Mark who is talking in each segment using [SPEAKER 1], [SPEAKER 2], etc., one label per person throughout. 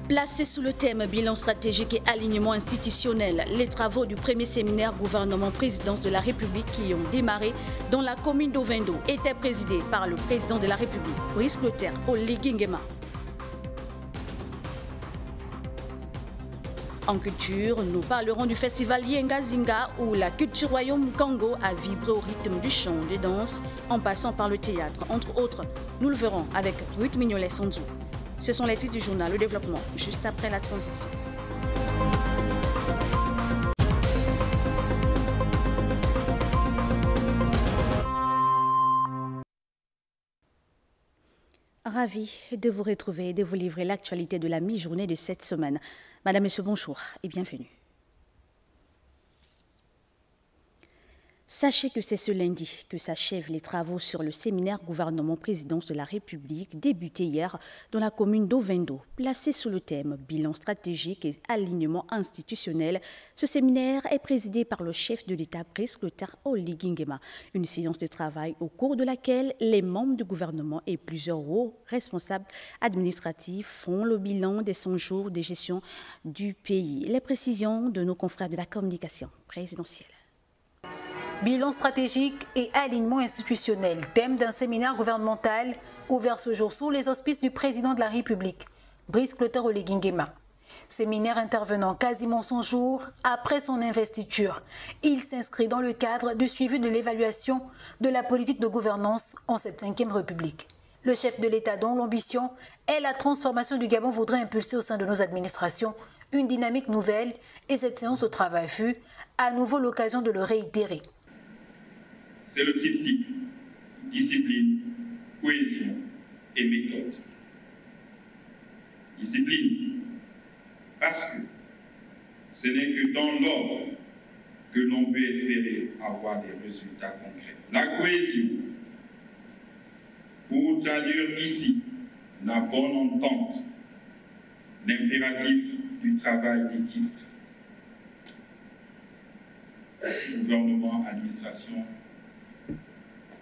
[SPEAKER 1] Placés sous le thème bilan stratégique et alignement institutionnel, les travaux du premier séminaire gouvernement-présidence de la République qui ont démarré dans la commune d'Ovendo étaient présidés par le président de la République, Brice Clotaire Oligui Nguema. En culture, nous parlerons du festival Yenga Zinga où la culture royaume Congo a vibré au rythme du chant, des danses, en passant par le théâtre, entre autres. Nous le verrons avec Ruth Mignolet-Sanzou. Ce sont les titres du journal Le Développement, juste après la transition. Ravi de vous retrouver et de vous livrer l'actualité de la mi-journée de cette semaine. Madame, Monsieur, bonjour et bienvenue. Sachez que c'est ce lundi que s'achèvent les travaux sur le séminaire gouvernement-présidence de la République débuté hier dans la commune d'Ovendo, placé sous le thème bilan stratégique et alignement institutionnel. Ce séminaire est présidé par le chef de l'État, Brice Clotaire Oligui Nguema. Une séance de travail au cours de laquelle les membres du gouvernement et plusieurs hauts responsables administratifs font le bilan des 100 jours de gestion du pays. Les précisions de nos confrères de la communication présidentielle.
[SPEAKER 2] Bilan stratégique et alignement institutionnel, thème d'un séminaire gouvernemental ouvert ce jour sous les auspices du président de la République, Brice Clotaire Oligui Nguema. Séminaire intervenant quasiment 100 jours après son investiture. Il s'inscrit dans le cadre du suivi de l'évaluation de la politique de gouvernance en cette 5e République. Le chef de l'État, dont l'ambition est la transformation du Gabon, voudrait impulser au sein de nos administrations une dynamique nouvelle et cette séance de travail fut à nouveau l'occasion de le réitérer.
[SPEAKER 3] C'est le triptyque discipline, cohésion et méthode. Discipline, parce que ce n'est que dans l'ordre que l'on peut espérer avoir des résultats concrets. La cohésion, pour traduire ici la bonne entente, l'impératif du travail d'équipe, gouvernement, administration,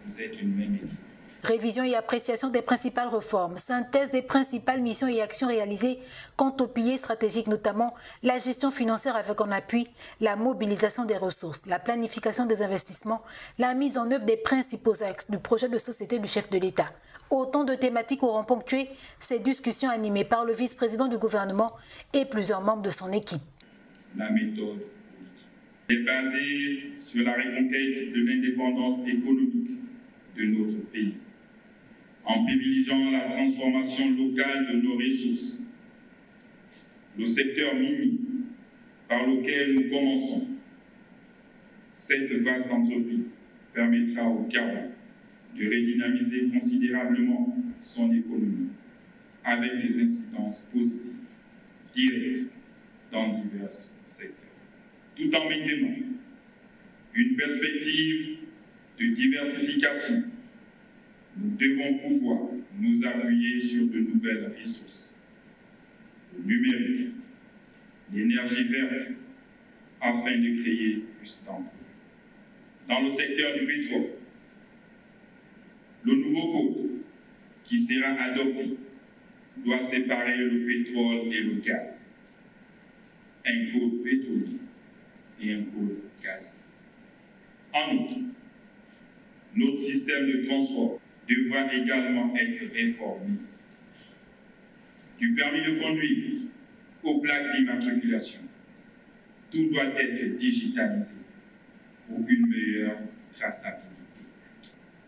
[SPEAKER 3] vous êtes une même équipe.
[SPEAKER 2] Révision et appréciation des principales réformes, synthèse des principales missions et actions réalisées quant aux piliers stratégiques, notamment la gestion financière avec en appui la mobilisation des ressources, la planification des investissements, la mise en œuvre des principaux axes du projet de société du chef de l'État. Autant de thématiques auront ponctué ces discussions animées par le vice-président du gouvernement et plusieurs membres de son équipe.
[SPEAKER 3] La méthode est basée sur la reconquête de l'indépendance économique de notre pays, en privilégiant la transformation locale de nos ressources. Le secteur minier, par lequel nous commençons, cette vaste entreprise permettra au Gabon de redynamiser considérablement son économie avec des incidences positives, directes, dans divers secteurs, tout en maintenant une perspective de diversification. Nous devons pouvoir nous appuyer sur de nouvelles ressources, le numérique, l'énergie verte, afin de créer plus d'emplois. Dans le secteur du pétrole, le nouveau code qui sera adopté doit séparer le pétrole et le gaz. Un code pétrolier et un code gazier. En outre, notre système de transport devra également être réformé. Du permis de conduire aux plaques d'immatriculation, tout doit être digitalisé pour une meilleure traçabilité.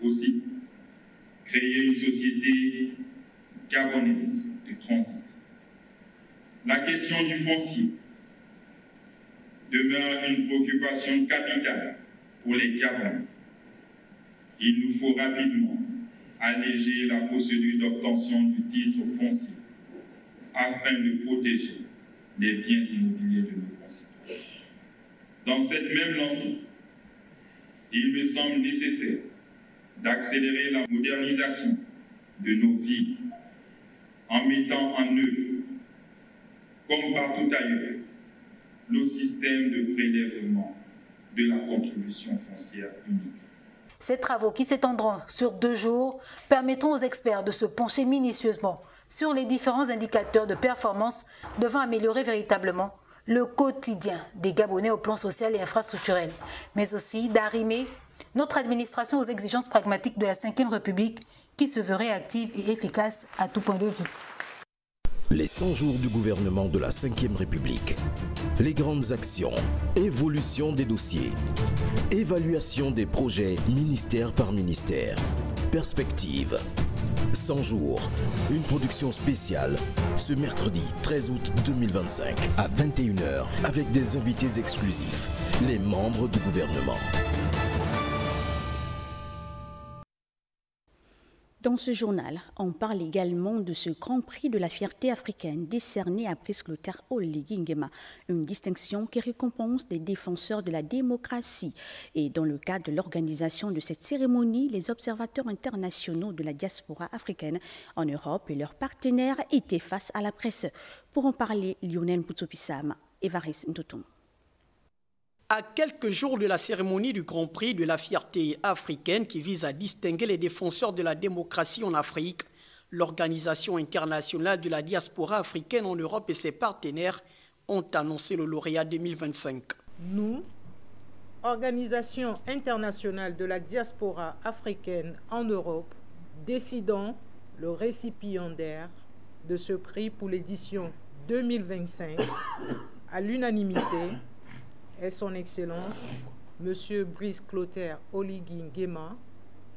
[SPEAKER 3] Aussi, créer une société gabonaise de transit. La question du foncier demeure une préoccupation capitale pour les Gabonais. Il nous faut rapidement alléger la procédure d'obtention du titre foncier afin de protéger les biens immobiliers de nos concitoyens. Dans cette même lancée, il me semble nécessaire d'accélérer la modernisation de nos villes en mettant en œuvre, comme partout ailleurs, le système de prélèvement de la contribution foncière unique.
[SPEAKER 2] Ces travaux qui s'étendront sur 2 jours permettront aux experts de se pencher minutieusement sur les différents indicateurs de performance devant améliorer véritablement le quotidien des Gabonais au plan social et infrastructurel, mais aussi d'arrimer notre administration aux exigences pragmatiques de la Ve République qui se veut réactive et efficace à tout point de vue.
[SPEAKER 4] Les 100 jours du gouvernement de la Ve République. Les grandes actions, évolution des dossiers, évaluation des projets ministère par ministère, perspective. 100 jours, une production spéciale ce mercredi 13 août 2025 à 21h avec des invités exclusifs, les membres du gouvernement.
[SPEAKER 1] Dans ce journal, on parle également de ce Grand Prix de la fierté africaine décerné à Brice Clotaire Oligui Nguema, une distinction qui récompense des défenseurs de la démocratie. Et dans le cadre de l'organisation de cette cérémonie, les observateurs internationaux de la diaspora africaine en Europe et leurs partenaires étaient face à la presse. Pour en parler, Lionel Mputsopissam et Varis Ntotum.
[SPEAKER 5] À quelques jours de la cérémonie du Grand Prix de la fierté africaine qui vise à distinguer les défenseurs de la démocratie en Afrique, l'Organisation internationale de la diaspora africaine en Europe et ses partenaires ont annoncé le lauréat 2025.
[SPEAKER 6] Nous, Organisation internationale de la diaspora africaine en Europe, décidons le récipiendaire de ce prix pour l'édition 2025 à l'unanimité est son Excellence, M. Brice Clotaire Oligui Nguema,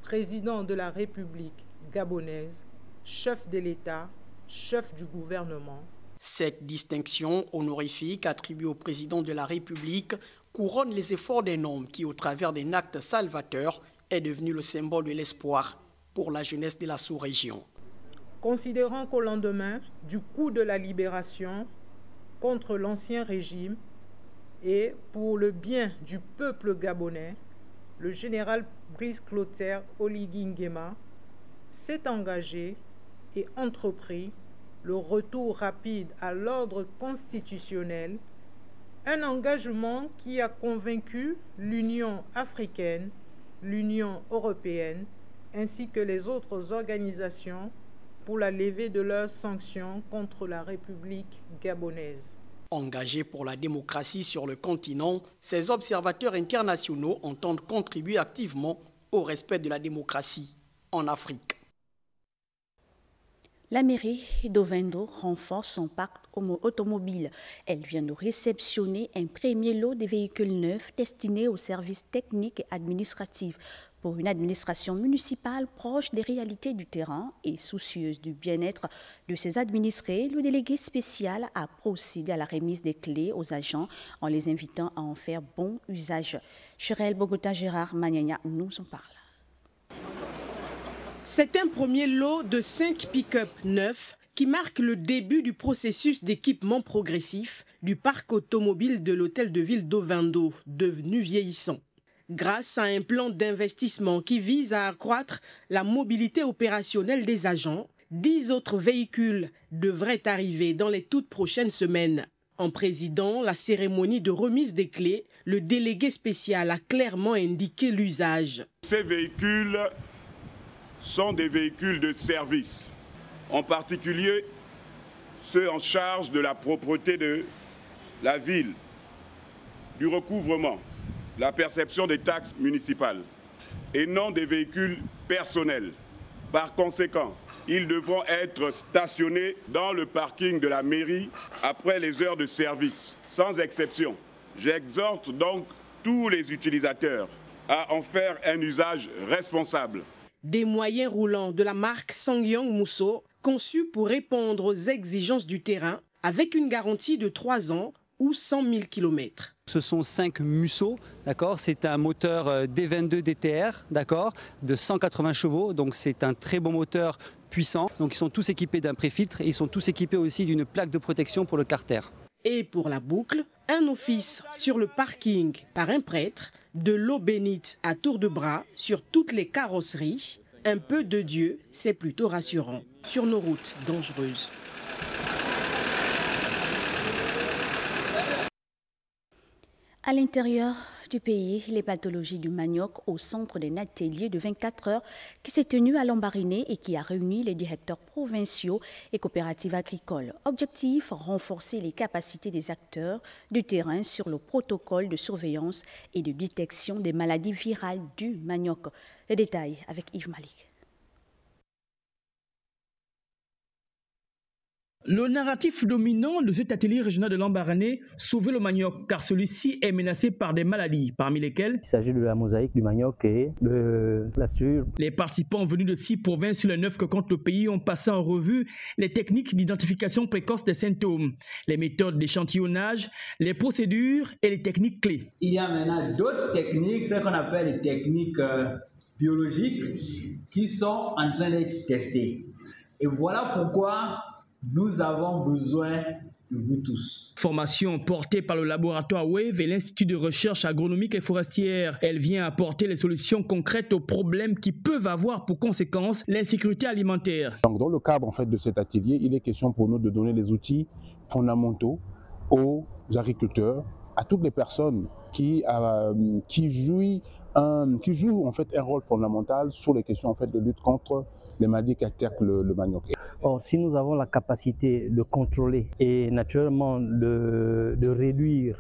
[SPEAKER 6] président de la République gabonaise, chef de l'État, chef du gouvernement.
[SPEAKER 5] Cette distinction honorifique attribuée au président de la République couronne les efforts d'un homme qui, au travers d'un acte salvateur, est devenu le symbole de l'espoir pour la jeunesse de la sous-région.
[SPEAKER 6] Considérant qu'au lendemain du coup de la libération contre l'ancien régime, et pour le bien du peuple gabonais, le général Brice Clotaire Oligui Nguema s'est engagé et entrepris le retour rapide à l'ordre constitutionnel, un engagement qui a convaincu l'Union africaine, l'Union européenne, ainsi que les autres organisations pour la levée de leurs sanctions contre la République gabonaise.
[SPEAKER 5] Engagés pour la démocratie sur le continent, ces observateurs internationaux entendent contribuer activement au respect de la démocratie en Afrique.
[SPEAKER 1] La mairie d'Ovendo renforce son parc automobile. Elle vient de réceptionner un premier lot de véhicules neufs destinés aux services techniques et administratifs. Pour une administration municipale proche des réalités du terrain et soucieuse du bien-être de ses administrés, le délégué spécial a procédé à la remise des clés aux agents en les invitant à en faire bon usage. Chérel Bogota-Gérard Magnagna nous en parle.
[SPEAKER 7] C'est un premier lot de 5 pick-up neufs qui marque le début du processus d'équipement progressif du parc automobile de l'hôtel de ville d'Ovendo, devenu vieillissant. Grâce à un plan d'investissement qui vise à accroître la mobilité opérationnelle des agents, 10 autres véhicules devraient arriver dans les toutes prochaines semaines. En présidant la cérémonie de remise des clés, le délégué spécial a clairement indiqué l'usage.
[SPEAKER 8] Ces véhicules sont des véhicules de service, en particulier ceux en charge de la propreté de la ville, du recouvrement, la perception des taxes municipales et non des véhicules personnels. Par conséquent, ils devront être stationnés dans le parking de la mairie après les heures de service, sans exception. J'exhorte donc tous les utilisateurs à en faire un usage responsable.
[SPEAKER 7] Des moyens roulants de la marque Sangyong Musso, conçus pour répondre aux exigences du terrain, avec une garantie de 3 ans ou 100 000 km.
[SPEAKER 9] Ce sont 5 Musso, d'accord. C'est un moteur D22 DTR, d'accord, de 180 chevaux. Donc c'est un très bon moteur puissant. Donc ils sont tous équipés d'un pré-filtre et ils sont tous équipés aussi d'une plaque de protection pour le carter.
[SPEAKER 7] Et pour la boucle, un office sur le parking par un prêtre, de l'eau bénite à tour de bras sur toutes les carrosseries. Un peu de Dieu, c'est plutôt rassurant sur nos routes dangereuses.
[SPEAKER 1] À l'intérieur du pays, les pathologies du manioc au centre d'un atelier de 24 heures qui s'est tenu à Lambaréné et qui a réuni les directeurs provinciaux et coopératives agricoles. Objectif, renforcer les capacités des acteurs du terrain sur le protocole de surveillance et de détection des maladies virales du manioc. Les détails avec Yves Malik.
[SPEAKER 10] Le narratif dominant de cet atelier régional de Lambaréné, sauver le manioc, car celui-ci est menacé par des maladies, parmi lesquelles
[SPEAKER 11] il s'agit de la mosaïque du manioc et de la sueur.
[SPEAKER 10] Les participants venus de 6 provinces sur les 9 que compte le pays ont passé en revue les techniques d'identification précoce des symptômes, les méthodes d'échantillonnage, les procédures et les techniques clés.
[SPEAKER 12] Il y a maintenant d'autres techniques, ce qu'on appelle les techniques biologiques, qui sont en train d'être testées. Et voilà pourquoi nous avons besoin de vous tous.
[SPEAKER 10] Formation portée par le laboratoire WAVE et l'Institut de recherche agronomique et forestière. Elle vient apporter les solutions concrètes aux problèmes qui peuvent avoir pour conséquence l'insécurité alimentaire.
[SPEAKER 13] Donc, dans le cadre de cet atelier, il est question pour nous de donner les outils fondamentaux aux agriculteurs, à toutes les personnes qui jouent un rôle fondamental sur les questions de lutte contre les maladies qui attaquent le manioc.
[SPEAKER 11] Or, si nous avons la capacité de contrôler et naturellement de réduire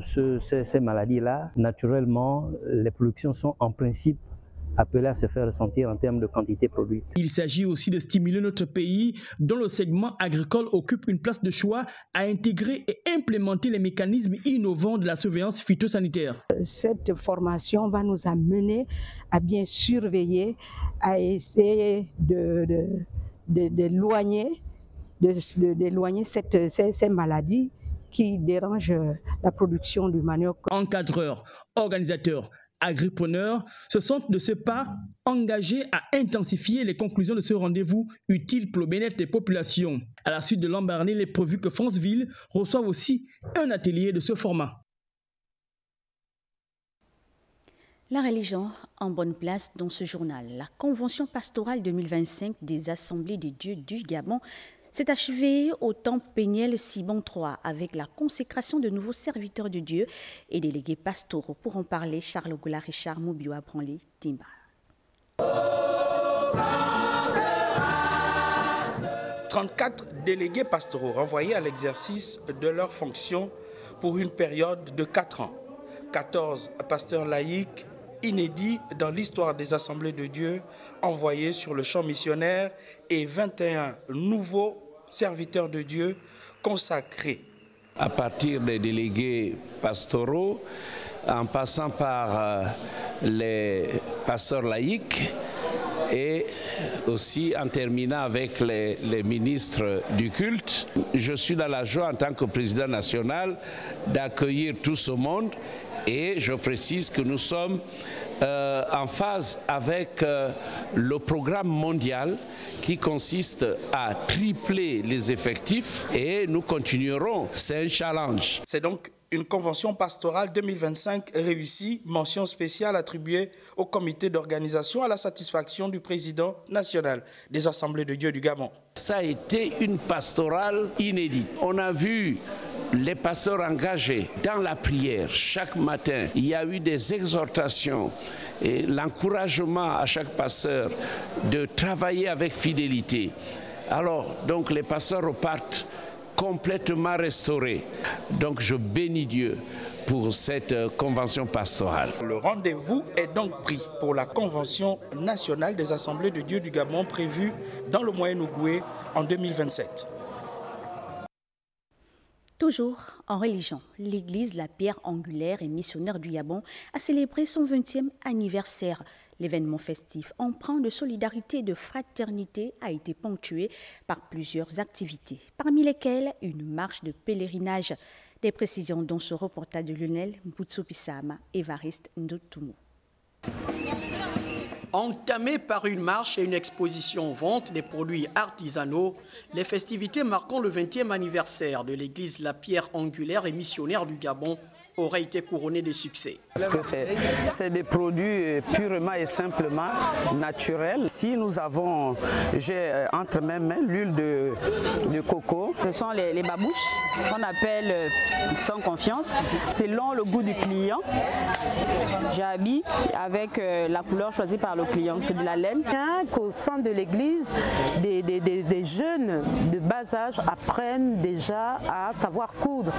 [SPEAKER 11] ces maladies-là, naturellement, les productions sont en principe appelées à se faire ressentir en termes de quantité produite.
[SPEAKER 10] Il s'agit aussi de stimuler notre pays, dont le segment agricole occupe une place de choix, à intégrer et implémenter les mécanismes innovants de la surveillance phytosanitaire.
[SPEAKER 14] Cette formation va nous amener à bien surveiller, à essayer d'éloigner ces maladies qui dérangent la production du manioc.
[SPEAKER 10] Encadreurs, organisateurs, agripreneurs se sont de ce pas engagés à intensifier les conclusions de ce rendez-vous utile pour le bien-être des populations. À la suite de Lambaréné, il est prévu que Franceville reçoive aussi un atelier de ce format.
[SPEAKER 1] La religion en bonne place dans ce journal. La Convention pastorale 2025 des Assemblées des dieux du Gabon s'est achevée au temple Péniel Sibon III avec la consécration de nouveaux serviteurs de Dieu et délégués pastoraux. Pour en parler, Charles Goula, Richard Moubioua, Branly, Timba.
[SPEAKER 5] 34 délégués pastoraux renvoyés à l'exercice de leurs fonctions pour une période de 4 ans. 14 pasteurs laïcs inédits dans l'histoire des Assemblées de Dieu envoyés sur le champ missionnaire et 21 nouveaux serviteurs de Dieu consacrés.
[SPEAKER 15] À partir des délégués pastoraux, en passant par les pasteurs laïcs et aussi en terminant avec les ministres du culte, je suis dans la joie en tant que président national d'accueillir tout ce monde. Et je précise que nous sommes en phase avec le programme mondial qui consiste à tripler les effectifs et nous continuerons. C'est un challenge.
[SPEAKER 5] C'est donc une convention pastorale 2025 réussie, mention spéciale attribuée au comité d'organisation à la satisfaction du président national des Assemblées de Dieu du Gabon.
[SPEAKER 15] Ça a été une pastorale inédite. On a vu les pasteurs engagés dans la prière chaque matin. Il y a eu des exhortations et l'encouragement à chaque pasteur de travailler avec fidélité. Alors, donc les pasteurs repartent complètement restaurés. Donc je bénis Dieu pour cette convention pastorale.
[SPEAKER 5] Le rendez-vous est donc pris pour la convention nationale des Assemblées de Dieu du Gabon prévue dans le Moyen-Ogooué en 2027.
[SPEAKER 1] Toujours en religion, l'église La Pierre Angulaire et missionnaire du Gabon a célébré son 20e anniversaire. L'événement festif empreint de solidarité et de fraternité a été ponctué par plusieurs activités, parmi lesquelles une marche de pèlerinage. Des précisions dans ce reportage de Lionel Mboutsoupissama, Évariste Ndotoumou.
[SPEAKER 5] Entamées par une marche et une exposition vente des produits artisanaux, les festivités marquant le 20e anniversaire de l'église La Pierre Angulaire et missionnaire du Gabon aurait été couronné de succès.
[SPEAKER 16] Parce que c'est des produits purement et simplement naturels. Si nous avons, j'ai entre mes mains l'huile de coco.
[SPEAKER 17] Ce sont les babouches qu'on appelle sans confiance. Selon le goût du client, j'habille avec la couleur choisie par le client. C'est de la laine. Au sein de l'église, des jeunes de bas âge apprennent déjà à savoir coudre.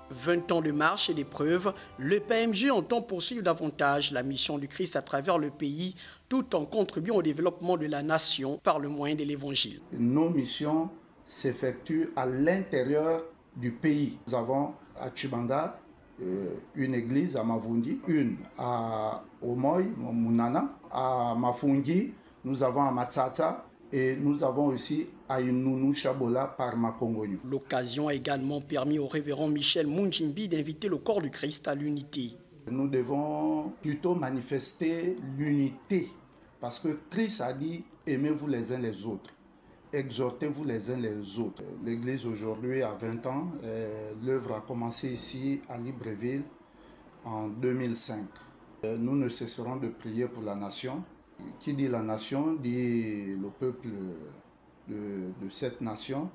[SPEAKER 5] 20 ans de marche et d'épreuves, le PMG entend poursuivre davantage la mission du Christ à travers le pays, tout en contribuant au développement de la nation par le moyen de l'Évangile.
[SPEAKER 18] Nos missions s'effectuent à l'intérieur du pays. Nous avons à Tchibanga une église à Mavundi, une à Omoy, Mounana, à Mafungi, nous avons à Matsata et nous avons aussi à Inunu Chabola par Makongonyo.
[SPEAKER 5] L'occasion a également permis au révérend Michel Munjimbi d'inviter le corps du Christ à l'unité.
[SPEAKER 18] Nous devons plutôt manifester l'unité parce que Christ a dit aimez-vous les uns les autres. Exhortez-vous les uns les autres. L'église aujourd'hui a 20 ans. L'œuvre a commencé ici à Libreville en 2005. Nous ne cesserons de prier pour la nation. Qui dit la nation dit le peuple de cette nation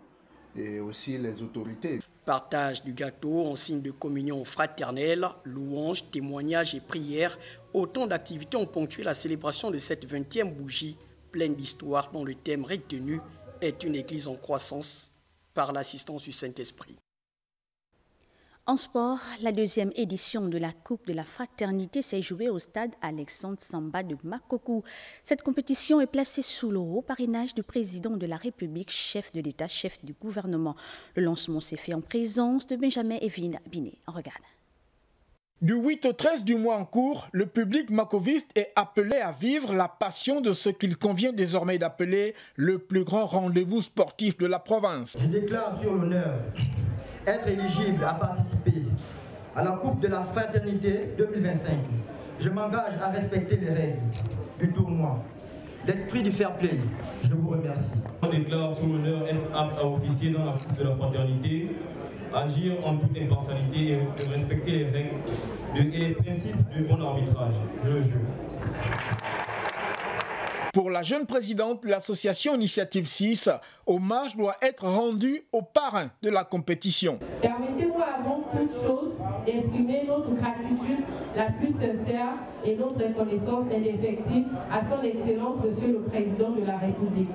[SPEAKER 18] et aussi les autorités.
[SPEAKER 5] Partage du gâteau en signe de communion fraternelle, louanges, témoignages et prières, autant d'activités ont ponctué la célébration de cette 20e bougie pleine d'histoire dont le thème retenu est une église en croissance par l'assistance du Saint-Esprit.
[SPEAKER 1] En sport, la deuxième édition de la Coupe de la Fraternité s'est jouée au stade Alexandre Samba de Makokou. Cette compétition est placée sous le haut parrainage du président de la République, chef de l'État, chef du gouvernement. Le lancement s'est fait en présence de Benjamin Evin Biné. On regarde.
[SPEAKER 19] Du 8 au 13 du mois en cours, le public makoviste est appelé à vivre la passion de ce qu'il convient désormais d'appeler le plus grand rendez-vous sportif de la province.
[SPEAKER 20] Je déclare sur l'honneur être éligible à participer à la Coupe de la Fraternité 2025. Je m'engage à respecter les règles du tournoi, l'esprit du fair play. Je vous remercie.
[SPEAKER 21] Je déclare sur l'honneur être apte à officier dans la Coupe de la Fraternité, agir en toute impartialité et respecter les règles et les principes du bon arbitrage. Je le jure.
[SPEAKER 19] Pour la jeune présidente de l'association Initiative 6, hommage doit être rendu au parrain de la compétition.
[SPEAKER 22] Permettez-moi avant toute chose d'exprimer notre gratitude la plus sincère et notre reconnaissance indéfectible à son Excellence Monsieur le Président de la République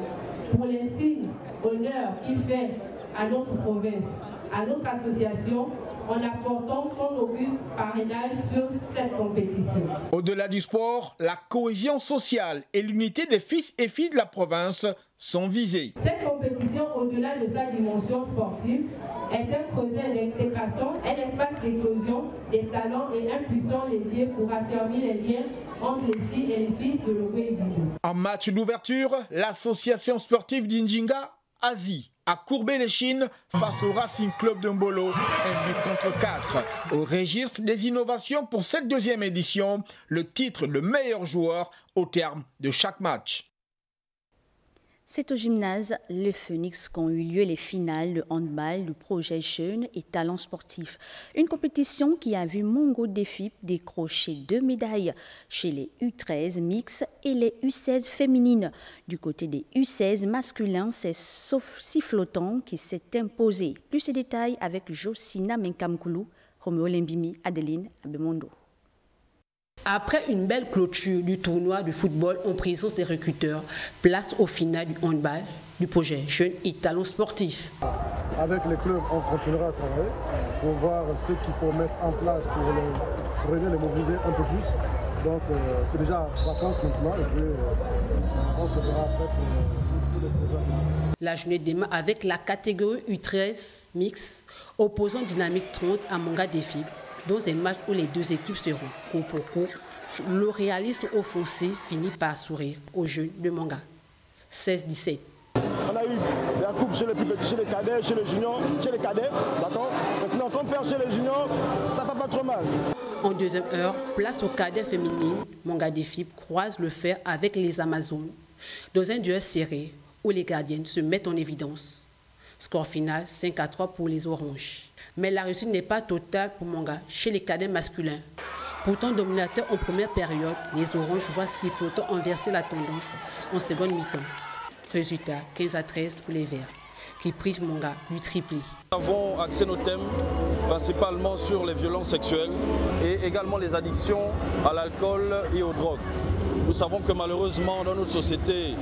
[SPEAKER 22] pour les signes, honneur qu'il fait à notre province, à notre association, en apportant son auguste parrainage sur cette compétition.
[SPEAKER 19] Au-delà du sport, la cohésion sociale et l'unité des fils et filles de la province sont visées.
[SPEAKER 22] Cette compétition, au-delà de sa dimension sportive, est un projet d'intégration, un espace d'éclosion des talents et un puissant levier pour affirmer les liens entre les filles et les fils de l'Ogoé-Vidou.
[SPEAKER 19] En match d'ouverture, l'association sportive d'Injinga, Asie, a courbé les chines face au Racing Club de Mbolo, 1 but contre 4. Au registre des innovations pour cette deuxième édition, le titre de meilleur joueur au terme de chaque match.
[SPEAKER 1] C'est au gymnase Le Phoenix qu'ont eu lieu les finales de handball du projet Jeunes et Talents Sportifs. Une compétition qui a vu Mongo Défi décrocher 2 médailles chez les U13 mix et les U16 féminines. Du côté des U16 masculins, c'est Sifflotant qui s'est imposé. Plus de détails avec Josina Menkamkoulou, Roméo Lembimi, Adeline Abemondo.
[SPEAKER 23] Après une belle clôture du tournoi de football en présence des recruteurs, place au final du handball du projet Jeunes et Talents Sportifs.
[SPEAKER 24] Avec les clubs, on continuera à travailler pour voir ce qu'il faut mettre en place pour les mobiliser un peu plus. Donc c'est déjà vacances maintenant et puis on se verra après pour les programmes.
[SPEAKER 23] La journée démarre avec la catégorie U13 mix opposant Dynamique 30 à Manga Défi. Dans un match où les deux équipes seront coup pour coup, le réalisme offensif finit par sourire aux jeunes de Manga. 16-17.
[SPEAKER 24] On a eu la coupe chez les plus petits, chez les cadets, chez les juniors, chez les cadets, d'accord. Maintenant, quand on perd chez les juniors, ça va pas trop mal.
[SPEAKER 23] En deuxième heure, place aux cadets féminines, Manga Défi croise le fer avec les Amazones. Dans un duel serré où les gardiennes se mettent en évidence. Score final 5-3 pour les Oranges. Mais la réussite n'est pas totale pour Monga chez les cadets masculins. Pourtant dominateurs en première période, les Oranges voient sifflotant inverser la tendance en seconde mi-temps. Résultat 15-13 pour les Verts, qui privent Monga du triplé.
[SPEAKER 2] Nous avons axé nos thèmes principalement sur les violences sexuelles et également les addictions à l'alcool et aux drogues. Nous savons que malheureusement dans notre société,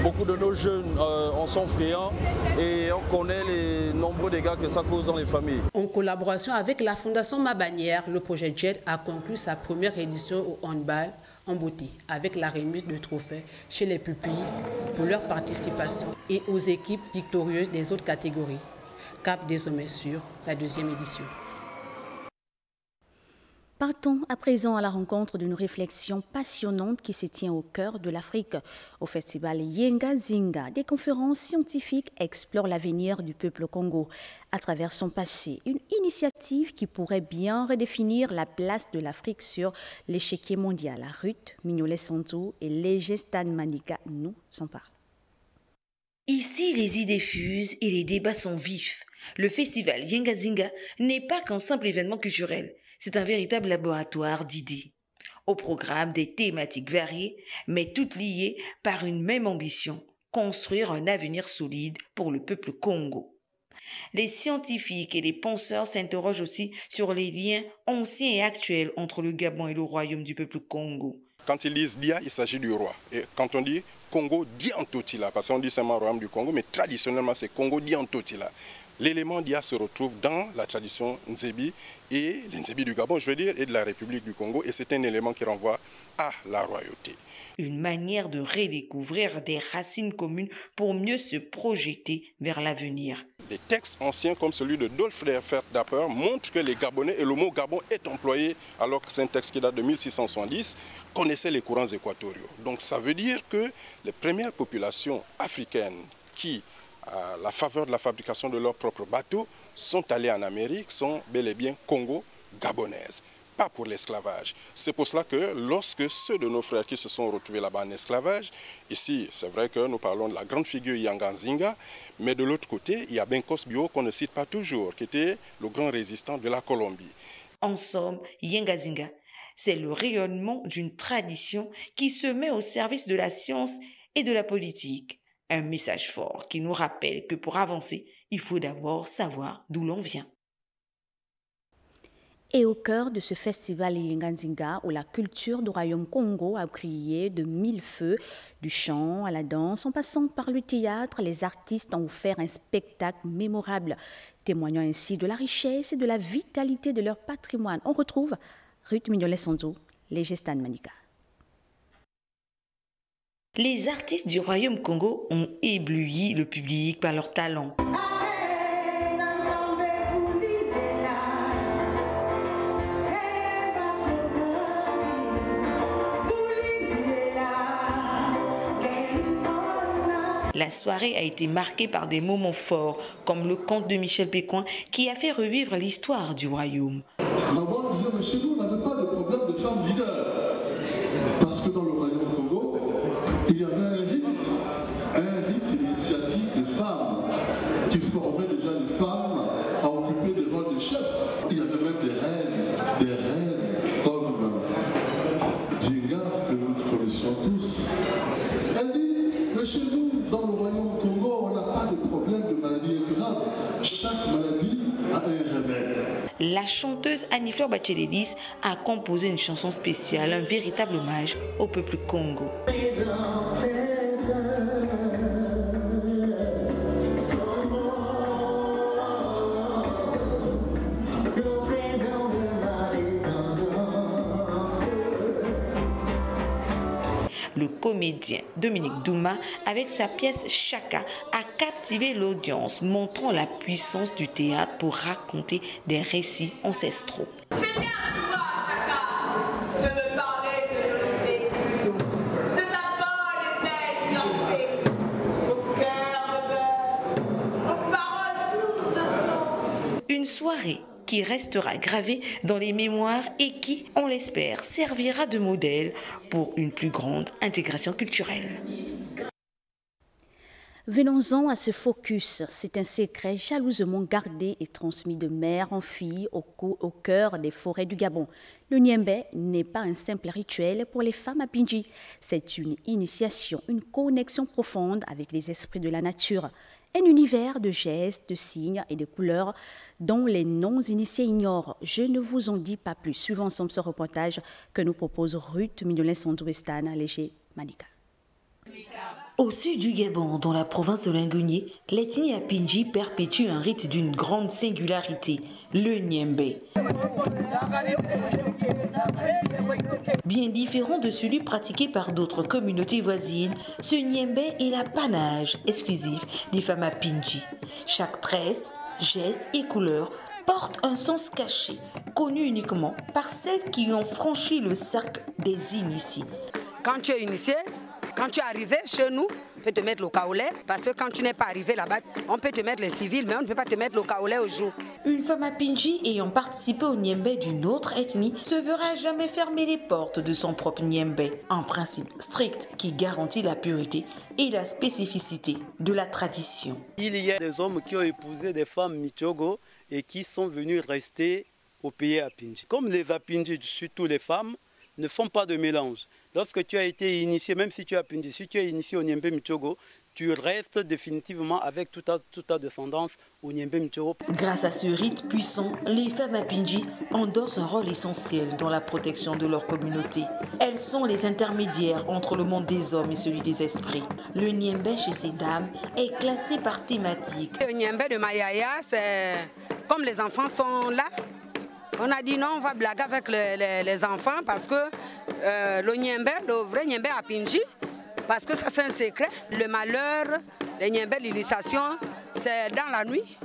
[SPEAKER 2] beaucoup de nos jeunes en sont friands et on connaît les nombreux dégâts que ça cause dans les familles.
[SPEAKER 23] En collaboration avec la Fondation Mabanière, le projet JET a conclu sa première édition au handball en beauté avec la remise de trophées chez les pupilles pour leur participation et aux équipes victorieuses des autres catégories. Cap désormais sur la deuxième édition.
[SPEAKER 1] Partons à présent à la rencontre d'une réflexion passionnante qui se tient au cœur de l'Afrique. Au festival Yenga Zinga, des conférences scientifiques explorent l'avenir du peuple Congo à travers son passé. Une initiative qui pourrait bien redéfinir la place de l'Afrique sur l'échiquier mondial. Ruth Mignolet-Santou et Legestan Manika nous en parlent.
[SPEAKER 3] Ici, les idées fusent et les débats sont vifs. Le festival Yenga Zinga n'est pas qu'un simple événement culturel. C'est un véritable laboratoire d'idées. Au programme, des thématiques variées, mais toutes liées par une même ambition, construire un avenir solide pour le peuple Congo. Les scientifiques et les penseurs s'interrogent aussi sur les liens anciens et actuels entre le Gabon et le royaume du peuple Congo.
[SPEAKER 4] Quand ils disent Dia, il s'agit du roi. Et quand on dit Congo Diantotila, parce qu'on dit seulement royaume du Congo, mais traditionnellement c'est Congo Diantotila. L'élément Dia se retrouve dans la tradition Nzebi et les Nzebi du Gabon, je veux dire, et de la République du Congo. Et c'est un élément qui renvoie à la royauté.
[SPEAKER 3] Une manière de redécouvrir des racines communes pour mieux se projeter vers l'avenir.
[SPEAKER 4] Des textes anciens comme celui de Dolph Dapper montrent que les Gabonais, et le mot Gabon est employé alors que c'est un texte qui date de 1670, connaissaient les courants équatoriaux. Donc ça veut dire que les premières populations africaines qui, à la faveur de la fabrication de leurs propres bateaux, sont allées en Amérique, sont bel et bien congo-gabonaises. Pas pour l'esclavage. C'est pour cela que lorsque ceux de nos frères qui se sont retrouvés là-bas en esclavage, ici c'est vrai que nous parlons de la grande figure Yenga Zinga, mais de l'autre côté il y a Benkos Bio qu'on ne cite pas toujours, qui était le grand résistant de la Colombie.
[SPEAKER 3] En somme, Yenga Zinga, c'est le rayonnement d'une tradition qui se met au service de la science et de la politique. Un message fort qui nous rappelle que pour avancer, il faut d'abord savoir d'où l'on vient.
[SPEAKER 1] Et au cœur de ce festival Yenga Zinga, où la culture du royaume Congo a brillé de mille feux, du chant à la danse, en passant par le théâtre, les artistes ont offert un spectacle mémorable, témoignant ainsi de la richesse et de la vitalité de leur patrimoine. On retrouve Ruth Mignolet-Santou, Legestan Manika.
[SPEAKER 3] Les artistes du royaume Congo ont ébloui le public par leur talent. La soirée a été marquée par des moments forts, comme le conte de Michel Pécoin, qui a fait revivre l'histoire du royaume.
[SPEAKER 6] D'abord, disait, mais chez nous, on n'avait pas de problème de femmes leaders. Parce que dans le royaume Congo, il y avait un rite initiatique de femmes qui formait déjà les femmes à occuper des rôles de chef. Il y avait même des reines comme Zinga, que nous connaissions tous. Elle dit, mais chez nous, dans le royaume Congo, on n'a pas de problème de maladie incurable. Chaque maladie a un remède.
[SPEAKER 3] La chanteuse Annie-Fleur Bacheledis a composé une chanson spéciale, un véritable hommage au peuple Congo. Le comédien Dominique Douma, avec sa pièce Chaka, a captivé l'audience, montrant la puissance du théâtre pour raconter des récits ancestraux.
[SPEAKER 25] C'est bien pour toi, Chaka, de me parler de nos vécus, de ta bonne et belle fiancée, au cœur de beurre, aux paroles douces de sens.
[SPEAKER 3] Une soirée qui restera gravée dans les mémoires et qui, on l'espère, servira de modèle pour une plus grande intégration culturelle.
[SPEAKER 1] Venons-en à ce focus. C'est un secret jalousement gardé et transmis de mère en fille au cœur des forêts du Gabon. Le Niembé n'est pas un simple rituel pour les femmes à Bindji. C'est une initiation, une connexion profonde avec les esprits de la nature. Un univers de gestes, de signes et de couleurs dont les non-initiés ignorent. Je ne vous en dis pas plus. Suivons ensemble ce reportage que nous propose Ruth Mignolet-Sandouestana, Léger Manika.
[SPEAKER 3] Au sud du Gabon, dans la province de Linguinier, l'ethnie Apinji perpétue un rite d'une grande singularité, le Niembé. Bien différent de celui pratiqué par d'autres communautés voisines, ce Niembé est l'apanage exclusif des femmes Apinji. Chaque tresse, geste et couleur porte un sens caché, connu uniquement par celles qui ont franchi le cercle des initiés.
[SPEAKER 7] Quand tu es initié, quand tu es arrivé chez nous, on peut te mettre le kaolé, parce que quand tu n'es pas arrivé là-bas, on peut te mettre les civils, mais on ne peut pas te mettre le kaolé au jour.
[SPEAKER 3] Une femme Apinji ayant participé au Niembé d'une autre ethnie se verra jamais fermer les portes de son propre Niembé. Un principe strict qui garantit la pureté et la spécificité de la tradition.
[SPEAKER 8] Il y a des hommes qui ont épousé des femmes Michogo et qui sont venus rester au pays Apinji. Comme les Apinji, surtout les femmes, ne font pas de mélange. Lorsque tu as été initié, même si tu as Apinji, si tu es initié au Niembé Michogo, tu restes définitivement avec toute ta descendance au Niembé Michogo.
[SPEAKER 3] Grâce à ce rite puissant, les femmes Apinji endossent un rôle essentiel dans la protection de leur communauté. Elles sont les intermédiaires entre le monde des hommes et celui des esprits. Le Niembé chez ces dames est classé par thématique.
[SPEAKER 7] Le Niembé de Mayaya, c'est comme les enfants sont là. On a dit non, on va blaguer avec les enfants parce que le Niembé, le vrai Niembé Apinji, parce que ça c'est un secret, le malheur, le Niembé, l'initiation, c'est dans la nuit.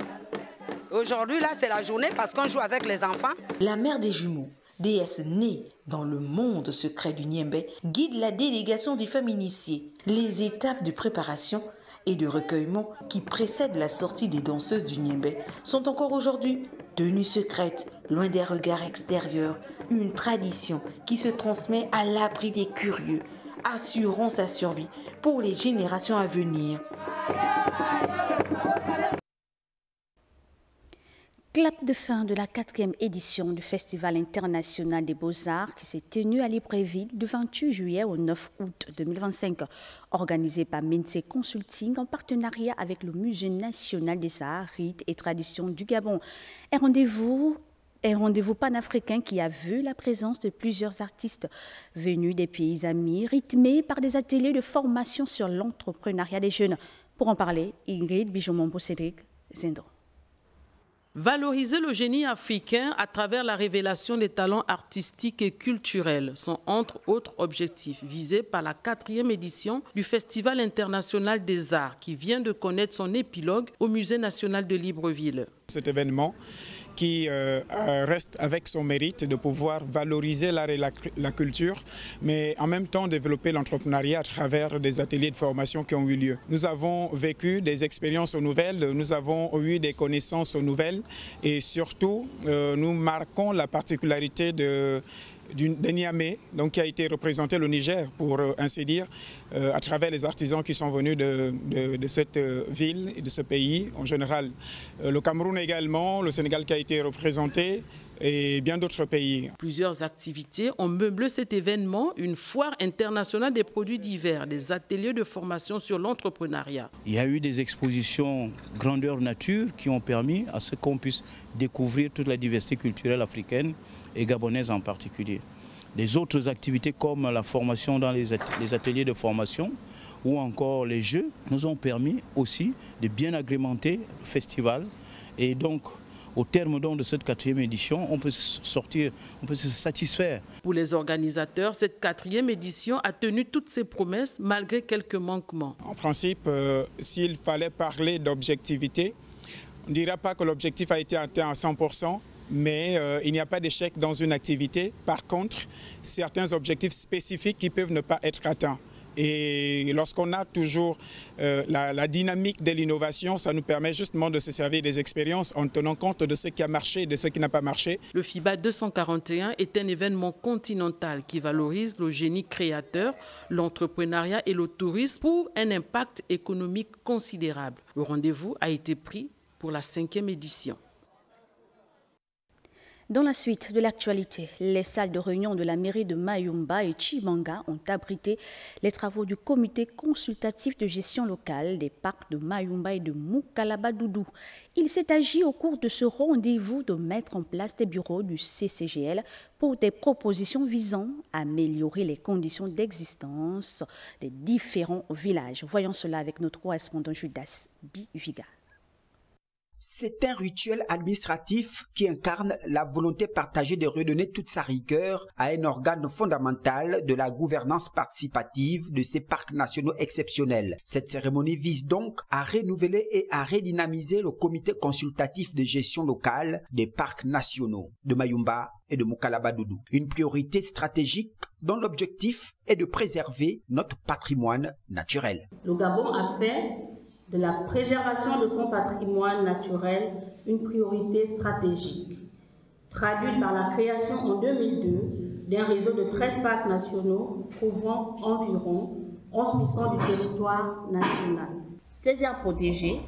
[SPEAKER 7] Aujourd'hui, là, c'est la journée parce qu'on joue avec les enfants.
[SPEAKER 3] La mère des jumeaux, déesse née dans le monde secret du Niembé, guide la délégation des femmes initiées. Les étapes de préparation et de recueillement qui précèdent la sortie des danseuses du Niembé sont encore aujourd'hui tenues secrètes, loin des regards extérieurs, une tradition qui se transmet à l'abri des curieux, assurant sa survie pour les générations à venir.
[SPEAKER 1] Clap de fin de la 4e édition du Festival international des Beaux-Arts qui s'est tenu à Libreville du 28 juillet au 9 août 2025, organisé par Mince Consulting en partenariat avec le Musée national des arts, rites et traditions du Gabon. Un rendez-vous panafricain qui a vu la présence de plusieurs artistes venus des pays amis, rythmés par des ateliers de formation sur l'entrepreneuriat des jeunes. Pour en parler, Ingrid Bijomombo-Cédric Zendo.
[SPEAKER 9] Valoriser le génie africain à travers la révélation des talents artistiques et culturels sont entre autres objectifs visés par la 4e édition du Festival international des arts qui vient de connaître son épilogue au Musée national de Libreville.
[SPEAKER 12] Cet événement qui reste avec son mérite de pouvoir valoriser l'art et la culture, mais en même temps développer l'entrepreneuriat à travers des ateliers de formation qui ont eu lieu. Nous avons vécu des expériences nouvelles, nous avons eu des connaissances nouvelles et surtout nous marquons la particularité de Niamey, donc qui a été représenté le Niger, pour ainsi dire, à travers les artisans qui sont venus de cette ville et de ce pays en général. Le Cameroun également, le Sénégal qui a été représenté et bien d'autres pays.
[SPEAKER 9] Plusieurs activités ont meublé cet événement, une foire internationale des produits divers, des ateliers de formation sur l'entrepreneuriat.
[SPEAKER 13] Il y a eu des expositions grandeur nature qui ont permis à ce qu'on puisse découvrir toute la diversité culturelle africaine et gabonaise en particulier. Les autres activités comme la formation dans les ateliers de formation ou encore les jeux nous ont permis aussi de bien agrémenter le festival. Et donc, au terme de cette 4e édition, on peut se satisfaire.
[SPEAKER 9] Pour les organisateurs, cette 4e édition a tenu toutes ses promesses malgré quelques manquements.
[SPEAKER 12] En principe, s'il fallait parler d'objectivité, on ne dira pas que l'objectif a été atteint à 100%. Mais il n'y a pas d'échec dans une activité. Par contre, certains objectifs spécifiques qui peuvent ne pas être atteints. Et lorsqu'on a toujours la dynamique de l'innovation, ça nous permet justement de se servir des expériences en tenant compte de ce qui a marché et de ce qui n'a pas marché.
[SPEAKER 9] Le FIBA 241 est un événement continental qui valorise le génie créateur, l'entrepreneuriat et le tourisme pour un impact économique considérable. Le rendez-vous a été pris pour la 5e édition.
[SPEAKER 1] Dans la suite de l'actualité, les salles de réunion de la mairie de Mayumba et Chimanga ont abrité les travaux du comité consultatif de gestion locale des parcs de Mayumba et de Mukalabadoudou. Il s'est agi au cours de ce rendez-vous de mettre en place des bureaux du CCGL pour des propositions visant à améliorer les conditions d'existence des différents villages. Voyons cela avec notre correspondant Judas Biviga.
[SPEAKER 10] C'est un rituel administratif qui incarne la volonté partagée de redonner toute sa rigueur à un organe fondamental de la gouvernance participative de ces parcs nationaux exceptionnels. Cette cérémonie vise donc à renouveler et à redynamiser le comité consultatif de gestion locale des parcs nationaux de Mayumba et de Mukalabadoudou. Une priorité stratégique dont l'objectif est de préserver notre patrimoine naturel.
[SPEAKER 11] Le Gabon a fait de la préservation de son patrimoine naturel une priorité stratégique, traduite par la création en 2002 d'un réseau de 13 parcs nationaux couvrant environ 11% du territoire national. Ces aires protégées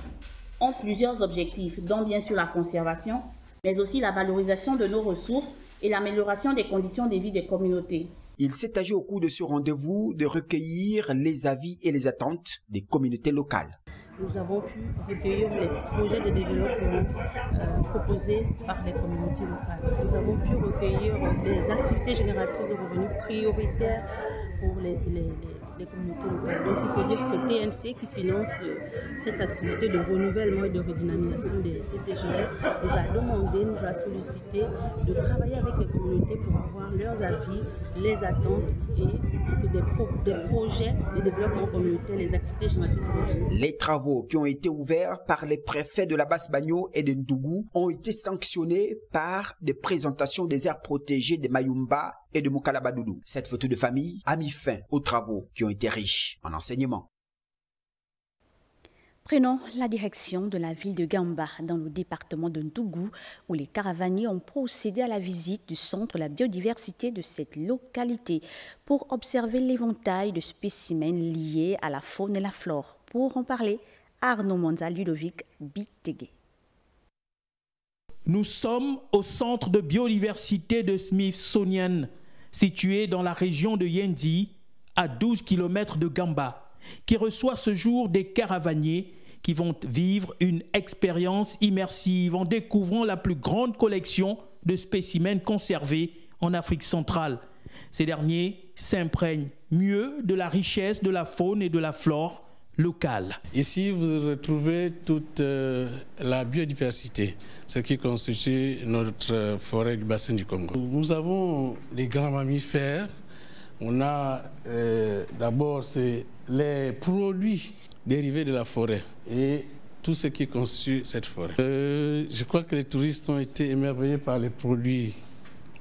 [SPEAKER 11] ont plusieurs objectifs, dont bien sûr la conservation, mais aussi la valorisation de nos ressources et l'amélioration des conditions de vie des communautés.
[SPEAKER 10] Il s'est agi au cours de ce rendez-vous de recueillir les avis et les attentes des communautés locales.
[SPEAKER 11] Nous avons pu recueillir les projets de développement proposés par les communautés locales. Nous avons pu recueillir les activités génératrices de revenus prioritaires pour les communautés locales. Donc il faut dire que TNC, qui finance cette activité de renouvellement et de redynamisation des CCGL, nous a demandé, nous a sollicité de travailler avec les communautés pour avoir leurs avis, les attentes et des projets de développement communautaire, les activités génératrices de revenus.
[SPEAKER 10] Les travaux qui ont été ouverts par les préfets de la Basse-Bagno et de Ndougou ont été sanctionnés par des présentations des aires protégées de Mayumba et de Mukalabadoudou. Cette photo de famille a mis fin aux travaux qui ont été riches en enseignements.
[SPEAKER 1] Prenons la direction de la ville de Gamba, dans le département de Ndougou, où les caravaniers ont procédé à la visite du centre de la biodiversité de cette localité pour observer l'éventail de spécimens liés à la faune et la flore. Pour en parler, Arnaud Monza, Ludovic Bitégué.
[SPEAKER 14] Nous sommes au centre de biodiversité de Smithsonian, situé dans la région de Yendi, à 12 km de Gamba, qui reçoit ce jour des caravaniers qui vont vivre une expérience immersive en découvrant la plus grande collection de spécimens conservés en Afrique centrale. Ces derniers s'imprègnent mieux de la richesse de la faune et de la flore locale.
[SPEAKER 15] Ici, vous retrouvez toute la biodiversité, ce qui constitue notre forêt du bassin du Congo. Nous avons les grands mammifères. On a d'abord les produits dérivés de la forêt et tout ce qui constitue cette forêt. Je crois que les touristes ont été émerveillés par les produits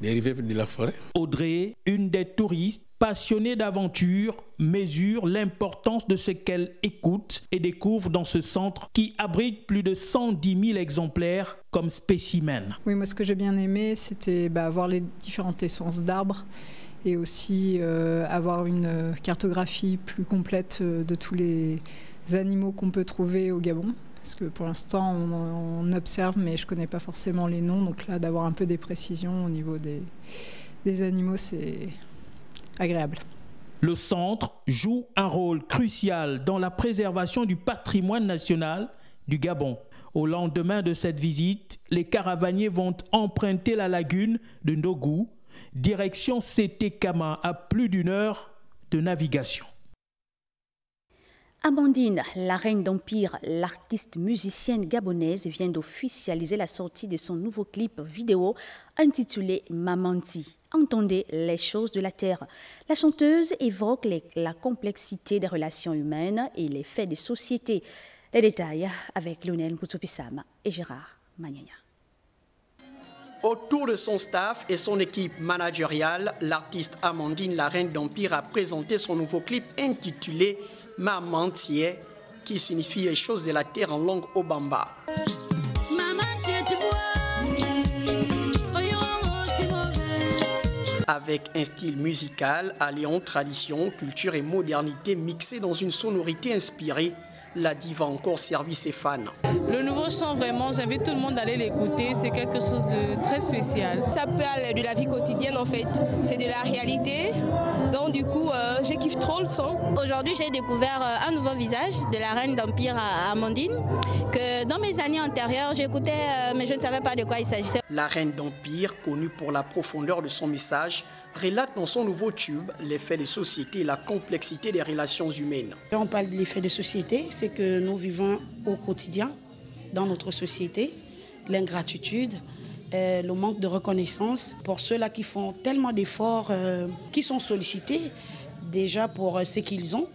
[SPEAKER 15] dérivés de la forêt.
[SPEAKER 14] Audrey, une des touristes passionnée d'aventure, mesure l'importance de ce qu'elle écoute et découvre dans ce centre qui abrite plus de 110 000 exemplaires comme spécimens.
[SPEAKER 16] Oui, moi ce que j'ai bien aimé, c'était voir les différentes essences d'arbres et aussi avoir une cartographie plus complète de tous les animaux qu'on peut trouver au Gabon. Parce que pour l'instant, on observe, mais je ne connais pas forcément les noms. Donc là, d'avoir un peu des précisions au niveau des animaux, c'est agréable.
[SPEAKER 14] Le centre joue un rôle crucial dans la préservation du patrimoine national du Gabon. Au lendemain de cette visite, les caravaniers vont emprunter la lagune de Ndougou, direction Sété-Kama, à plus d'1 heure de navigation.
[SPEAKER 1] Amandine, la reine d'Empire, l'artiste musicienne gabonaise, vient d'officialiser la sortie de son nouveau clip vidéo intitulé Mamanti. Entendez les choses de la terre. La chanteuse évoque la complexité des relations humaines et les faits des sociétés. Les détails avec Lionel Koutsopisama et Gérard Magnagna.
[SPEAKER 5] Autour de son staff et son équipe managériale, l'artiste Amandine, la reine d'Empire, a présenté son nouveau clip intitulé « Maman Thier », qui signifie les choses de la terre en langue obamba. Avec un style musical alliant tradition, culture et modernité mixés dans une sonorité inspirée, la diva a encore servi ses fans.
[SPEAKER 17] Le nouveau son, vraiment, j'invite tout le monde à aller l'écouter. C'est quelque chose de très spécial.
[SPEAKER 18] Ça parle de la vie quotidienne en fait. C'est de la réalité. Donc du coup, je kiffe trop le son. Aujourd'hui, j'ai découvert un nouveau visage de la reine d'Empire à Amandine. Que dans mes années antérieures, j'écoutais, mais je ne savais pas de quoi il s'agissait.
[SPEAKER 5] La reine d'Empire, connue pour la profondeur de son message, relate dans son nouveau tube l'effet des sociétés et la complexité des relations humaines.
[SPEAKER 20] On parle de l'effet de société, c'est que nous vivons au quotidien dans notre société, l'ingratitude, le manque de reconnaissance pour ceux-là qui font tellement d'efforts, qui sont sollicités déjà pour ce qu'ils ont.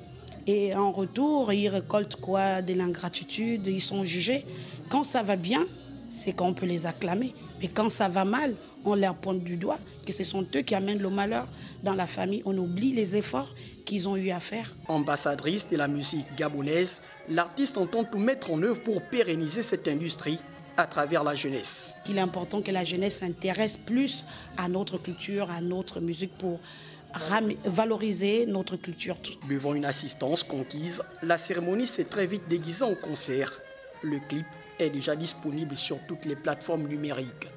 [SPEAKER 20] Et en retour, ils récoltent quoi? De l'ingratitude, ils sont jugés. Quand ça va bien, c'est qu'on peut les acclamer. Mais quand ça va mal, on leur pointe du doigt que ce sont eux qui amènent le malheur dans la famille. On oublie les efforts qu'ils ont eu à faire.
[SPEAKER 5] Ambassadrice de la musique gabonaise, l'artiste entend tout mettre en œuvre pour pérenniser cette industrie à travers la jeunesse.
[SPEAKER 20] Il est important que la jeunesse s'intéresse plus à notre culture, à notre musique pour valoriser notre culture.
[SPEAKER 5] Devant une assistance conquise, la cérémonie s'est très vite déguisée en concert. Le clip est déjà disponible sur toutes les plateformes numériques.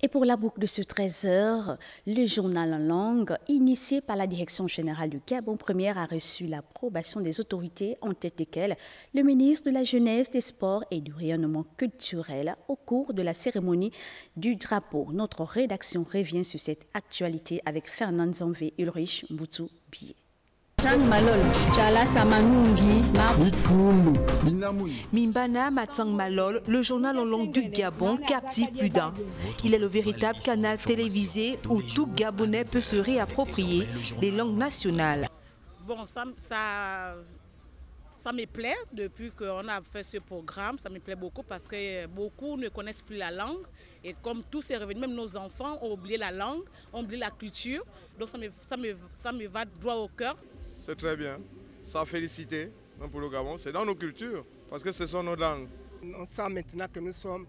[SPEAKER 1] Et pour la boucle de ce 13h, le journal en langue, initié par la Direction générale du Gabon Première, a reçu l'approbation des autorités, en tête desquelles le ministre de la Jeunesse, des Sports et du Rayonnement culturel au cours de la cérémonie du drapeau. Notre rédaction revient sur cette actualité avec Fernand Zanvé Ulrich Mboutou Bié.
[SPEAKER 21] Mimbana Matang Malol, le journal en langue du Gabon, captive plus d'un. Il est le véritable canal télévisé où tout Gabonais peut se réapproprier des langues nationales.
[SPEAKER 9] Bon, ça me plaît depuis qu'on a fait ce programme, ça me plaît beaucoup parce que beaucoup ne connaissent plus la langue et comme tout s'est revenu, même nos enfants ont oublié la langue, ont oublié la culture, donc ça me va droit au cœur.
[SPEAKER 26] C'est très bien, ça félicité pour le Gabon, c'est dans nos cultures parce que ce sont nos langues.
[SPEAKER 27] On sent maintenant que nous sommes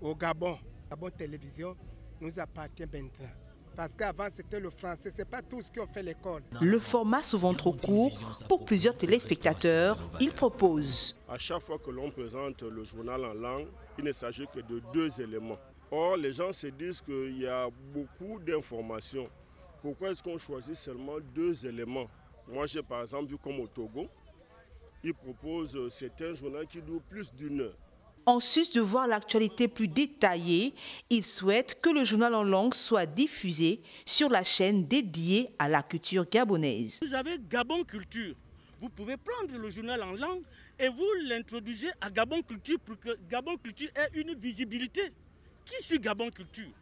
[SPEAKER 27] au Gabon. Gabon Télévision nous appartient maintenant. Parce qu'avant, c'était le français, ce n'est pas tous qui ont fait l'école.
[SPEAKER 21] Le format souvent trop court, pour plusieurs téléspectateurs, il propose.
[SPEAKER 28] À chaque fois que l'on présente le journal en langue, il ne s'agit que de 2 éléments. Or, les gens se disent qu'il y a beaucoup d'informations. Pourquoi est-ce qu'on choisit seulement 2 éléments? Moi, j'ai par exemple vu comme au Togo, ils proposent certains journaux qui durent plus d'1 heure.
[SPEAKER 21] En sus de voir l'actualité plus détaillée, il souhaite que le journal en langue soit diffusé sur la chaîne dédiée à la culture gabonaise.
[SPEAKER 29] Vous avez Gabon Culture. Vous pouvez prendre le journal en langue et vous l'introduisez à Gabon Culture pour que Gabon Culture ait une visibilité. Qui suit Gabon Culture?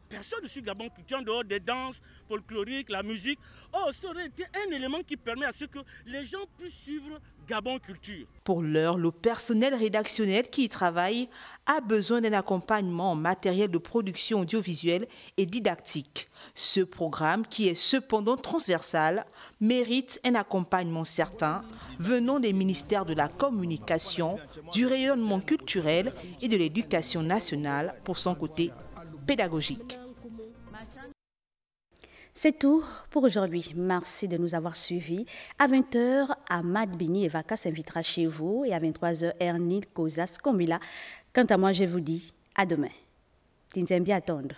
[SPEAKER 29] Personne ne suit Gabon Culture en dehors des danses folkloriques, la musique. Oh, ça aurait été un élément qui permet à ce que les gens puissent suivre Gabon Culture.
[SPEAKER 21] Pour l'heure, le personnel rédactionnel qui y travaille a besoin d'un accompagnement en matériel de production audiovisuelle et didactique. Ce programme, qui est cependant transversal, mérite un accompagnement certain venant des ministères de la Communication, du Rayonnement culturel et de l'Éducation nationale pour son côté pédagogique.
[SPEAKER 1] C'est tout pour aujourd'hui. Merci de nous avoir suivis. À 20h, Ahmad Bini Evaka s'invitera chez vous et à 23h, Ernil Kozas Komila. Quant à moi, je vous dis à demain. Tinzembi attendre.